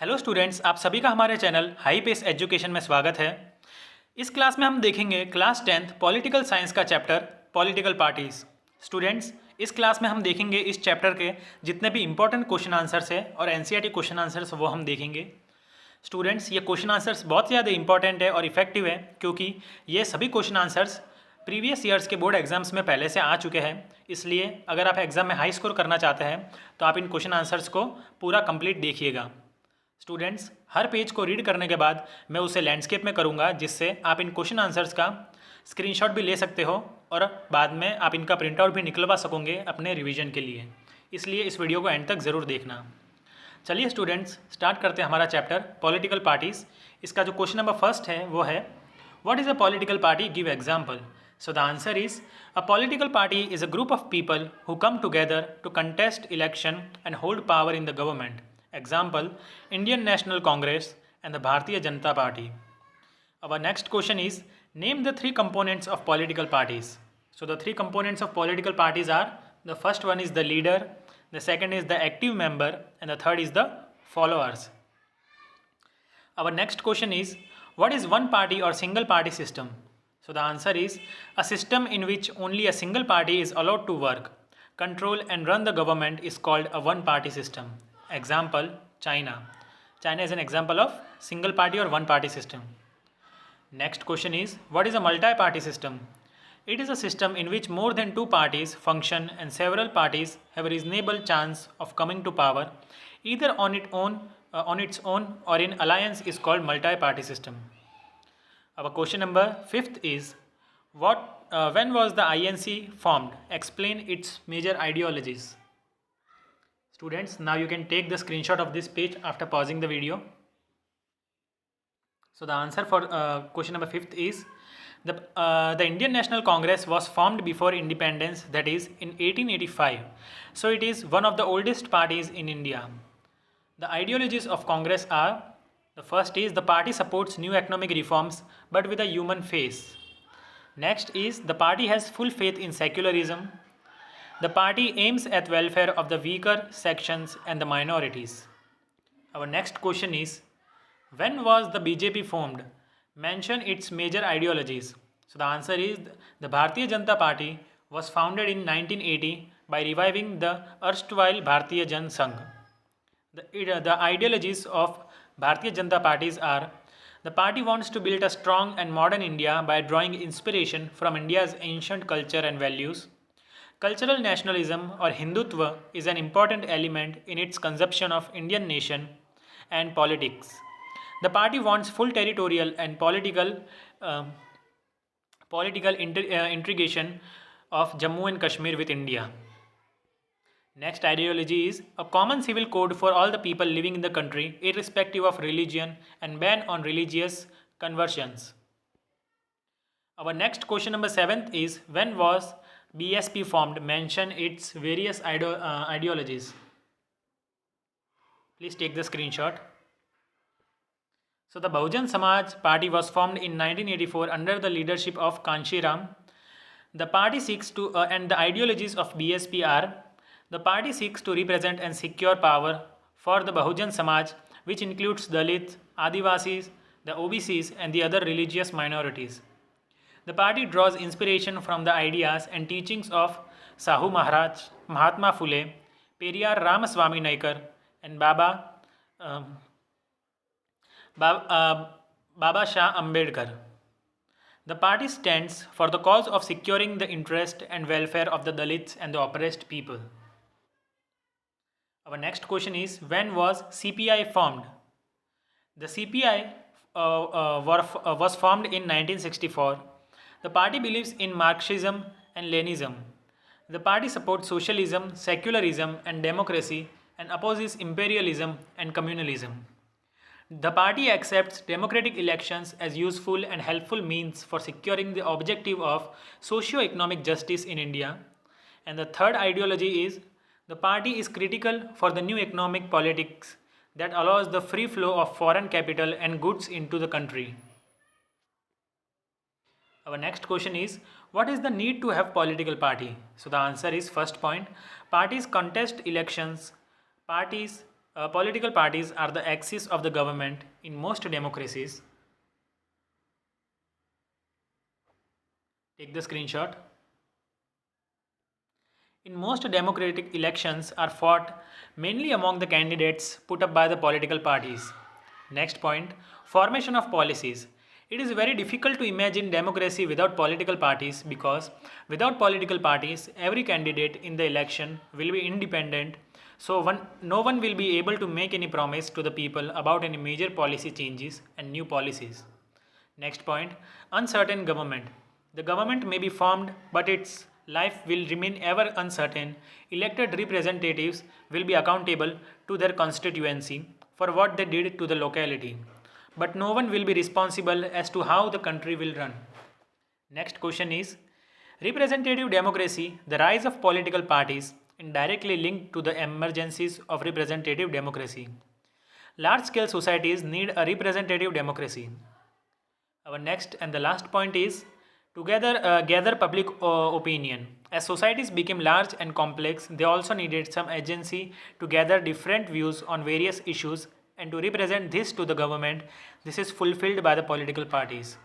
Hello students, आप सभी का हमारे चैनल हाई पेस एजुकेशन में स्वागत है। इस क्लास में हम देखेंगे क्लास 10th पॉलिटिकल साइंस का चैप्टर पॉलिटिकल पार्टीज। स्टूडेंट्स, इस क्लास में हम देखेंगे इस चैप्टर के जितने भी इंपॉर्टेंट क्वेश्चन आंसर्स है और एनसीईआरटी क्वेश्चन आंसर्स वो हम देखेंगे। स्टूडेंट्स, ये क्वेश्चन आंसर्स बहुत ज़्यादा इंपॉर्टेंट है और इफेक्टिव है क्योंकि ये सभी क्वेश्चन आंसर्स प्रीवियस ईयर्स के बोर्ड एग्जाम्स में पहले से आ चुके हैं। इसलिए अगर आप एग्जाम में हाई स्कोर करना चाहते हैं तो आप इन क्वेश्चन आंसर्स को पूरा कंप्लीट देखिएगा। स्टूडेंट्स, हर पेज को रीड करने के बाद मैं उसे लैंडस्केप में करूंगा, जिससे आप इन क्वेश्चन आंसर्स का स्क्रीनशॉट भी ले सकते हो और बाद में आप इनका प्रिंट आउट भी निकलवा सकोगे अपने रिवीजन के लिए। इसलिए इस वीडियो को एंड तक ज़रूर देखना। चलिए स्टूडेंट्स, स्टार्ट करते हैं हमारा चैप्टर पॉलिटिकल पार्टीज़। इसका जो क्वेश्चन नंबर फर्स्ट है वो है, what is a political party, give example. So the answer is, a political party is a group of people who come together to contest election and hold power in the government. Example, Indian National Congress and the Bharatiya Janata Party. Our next question is, name the three components of political parties. So the three components of political parties are, the first one is the leader, the second is the active member, and the third is the followers. Our next question is, what is one party or single party system? So the answer is, a system in which only a single party is allowed to work, control and run the government is called a one party system. Example, China. China is an example of single party or one party system. Next question is, what is a multi-party system? It is a system in which more than two parties function and several parties have a reasonable chance of coming to power, either on its own or in alliance is called multi-party system. Our question number 5th is, when was the INC formed? Explain its major ideologies. Students, now you can take the screenshot of this page after pausing the video. So the answer for question number 5th is, the Indian National Congress was formed before independence, that is in 1885. So it is one of the oldest parties in India. The ideologies of Congress are, the first is, the party supports new economic reforms but with a human face. Next is, the party has full faith in secularism. The party aims at welfare of the weaker sections and the minorities. Our next question is, when was the BJP formed? Mention its major ideologies. So the answer is, the Bharatiya Janata Party was founded in 1980 by reviving the erstwhile Bharatiya Jan Sangh. The ideologies of Bharatiya Janata Parties are, the party wants to build a strong and modern India by drawing inspiration from India's ancient culture and values. Cultural nationalism or Hindutva is an important element in its conception of Indian nation and politics. The party wants full territorial and political integration of Jammu and Kashmir with India. Next ideology is, a common civil code for all the people living in the country, irrespective of religion, and ban on religious conversions. Our next question number 7th is, when was BSP formed? Mention its various ideologies. Please take the screenshot. So the Bhajan Samaj party was formed in 1984 under the leadership of Kanshiram. The party seeks to, and the ideologies of BSP are, the party seeks to represent and secure power for the Bahujan Samaj, which includes Dalits, Adivasis, the OBCs and the other religious minorities. The party draws inspiration from the ideas and teachings of Sahu Maharaj, Mahatma Phule, Periyar Ramaswamy Naikar and Baba Shah Ambedkar. The party stands for the cause of securing the interest and welfare of the Dalits and the oppressed people. Our next question is, when was CPI formed? The CPI was formed in 1964. The party believes in Marxism and Leninism. The party supports socialism, secularism and democracy and opposes imperialism and communalism. The party accepts democratic elections as useful and helpful means for securing the objective of socio-economic justice in India. And the third ideology is, the party is critical for the new economic politics that allows the free flow of foreign capital and goods into the country. Our next question is, what is the need to have political party? So the answer is, first point, parties contest elections. Parties Political parties are the axis of the government in most democracies. Take the screenshot. In most democratic elections are fought mainly among the candidates put up by the political parties. Next point, formation of policies. It is very difficult to imagine democracy without political parties because without political parties, every candidate in the election will be independent. So no one will be able to make any promise to the people about any major policy changes and new policies. Next point, uncertain government. The government may be formed, but its life will remain ever uncertain. Elected representatives will be accountable to their constituency for what they did to the locality, but no one will be responsible as to how the country will run. Next question is representative democracy, the rise of political parties, indirectly linked to the emergencies of representative democracy. Large scale societies need a representative democracy. Our next and the last point is gather public opinion. As societies became large and complex, they also needed some agency to gather different views on various issues and to represent this to the government. This is fulfilled by the political parties.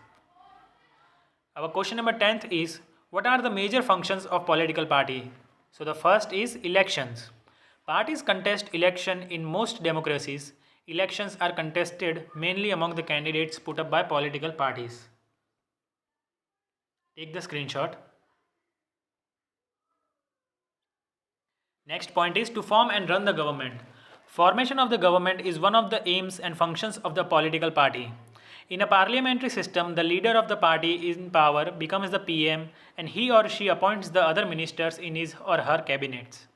Our question number 10th is what are the major functions of political party? So the first is elections. Parties contest election in most democracies. Elections are contested mainly among the candidates put up by political parties. Take the screenshot. Next point is to form and run the government. Formation of the government is one of the aims and functions of the political party. In a parliamentary system, the leader of the party in power becomes the PM and he or she appoints the other ministers in his or her cabinets.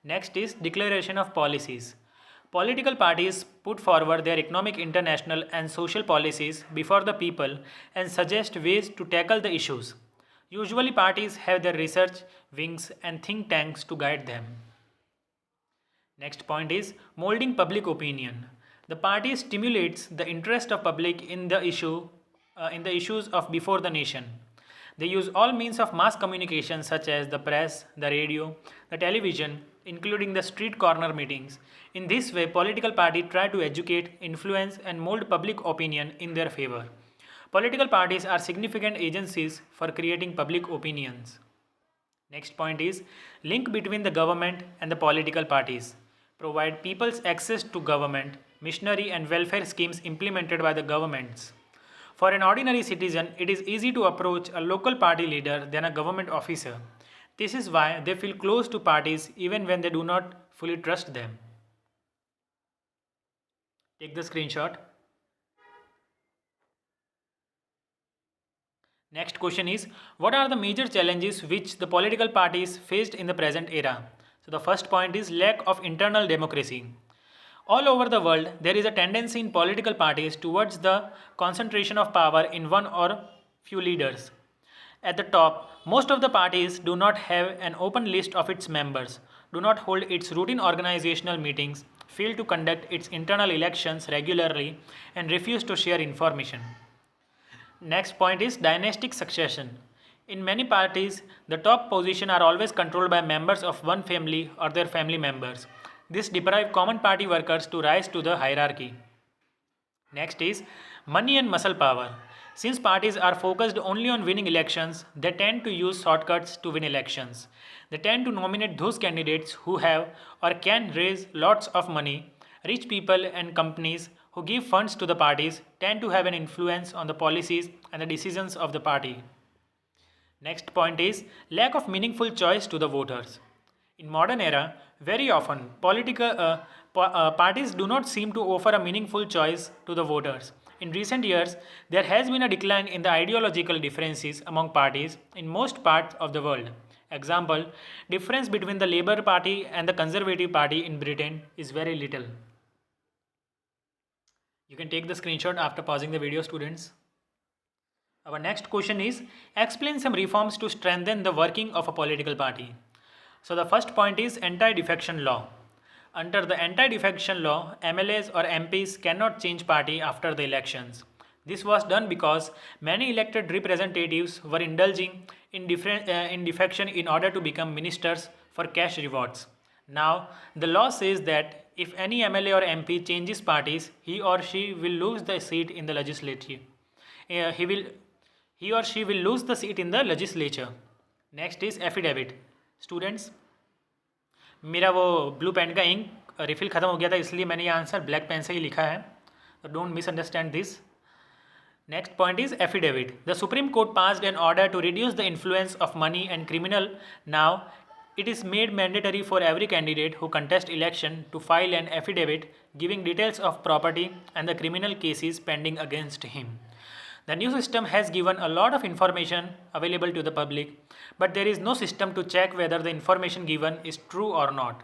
Next is declaration of policies. Political parties put forward their economic, international and social policies before the people and suggest ways to tackle the issues. Usually parties have their research wings and think tanks to guide them. Next point is molding public opinion. The party stimulates the interest of public in the issues of before the nation. They use all means of mass communication such as the press, the radio, the television, including the street corner meetings. In this way, political parties try to educate, influence and mold public opinion in their favor. Political parties are significant agencies for creating public opinions. Next point is link between the government and the political parties. Provide people's access to government, missionary and welfare schemes implemented by the governments. For an ordinary citizen, it is easy to approach a local party leader than a government officer. This is why they feel close to parties even when they do not fully trust them. Take the screenshot. Next question is, what are the major challenges which the political parties faced in the present era? So the first point is lack of internal democracy. All over the world, there is a tendency in political parties towards the concentration of power in one or few leaders. At the top, most of the parties do not have an open list of its members, do not hold its routine organizational meetings, fail to conduct its internal elections regularly, and refuse to share information. Next point is dynastic succession. In many parties, the top position are always controlled by members of one family or their family members. This deprives common party workers to rise to the hierarchy. Next is money and muscle power. Since parties are focused only on winning elections, they tend to use shortcuts to win elections. They tend to nominate those candidates who have or can raise lots of money. Rich people and companies who give funds to the parties tend to have an influence on the policies and the decisions of the party. Next point is lack of meaningful choice to the voters. In modern era, very often political parties do not seem to offer a meaningful choice to the voters. In recent years, there has been a decline in the ideological differences among parties in most parts of the world. Example, difference between the Labour Party and the Conservative Party in Britain is very little. You can take the screenshot after pausing the video, students. Our next question is, explain some reforms to strengthen the working of a political party. So the first point is Anti-Diffection Law. Under the Anti-Diffection Law, MLAs or MPs cannot change party after the elections. This was done because many elected representatives were indulging in defection in order to become ministers for cash rewards. Now, the law says that If any MLA or MP changes parties, he or she will lose the seat in the legislature. He or she will lose the seat in the legislature. Next is affidavit. Students, मेरा वो blue pen का ink refill ख़त्म हो गया था, इसलिए मैंने ये आंसर ब्लैक पेन से ही लिखा है, तो don't misunderstand this. Next point is affidavit. The Supreme Court passed an order to reduce the influence of money and criminal. Now, it is made mandatory for every candidate who contests election to file an affidavit giving details of property and the criminal cases pending against him. The new system has given a lot of information available to the public, but there is no system to check whether the information given is true or not.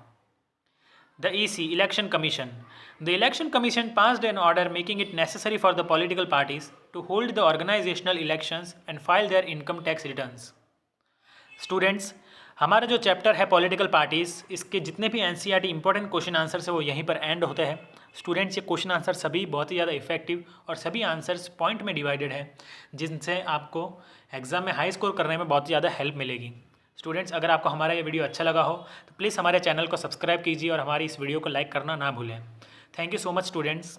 The EC, Election Commission. The Election Commission passed an order making it necessary for the political parties to hold the organizational elections and file their income tax returns. Students, हमारा जो chapter है political parties, इसके जितने भी NCERT important question answers है वो यहीं पर एंड होते हैं. स्टूडेंट्स, ये क्वेश्चन आंसर सभी बहुत ही ज़्यादा इफेक्टिव और सभी आंसर्स पॉइंट में डिवाइडेड है, जिनसे आपको एग्जाम में हाई स्कोर करने में बहुत ज़्यादा हेल्प मिलेगी. स्टूडेंट्स, अगर आपको हमारा ये वीडियो अच्छा लगा हो तो प्लीज़ हमारे चैनल को सब्सक्राइब कीजिए और हमारी इस वीडियो को लाइक करना ना भूलें. Thank you so much students.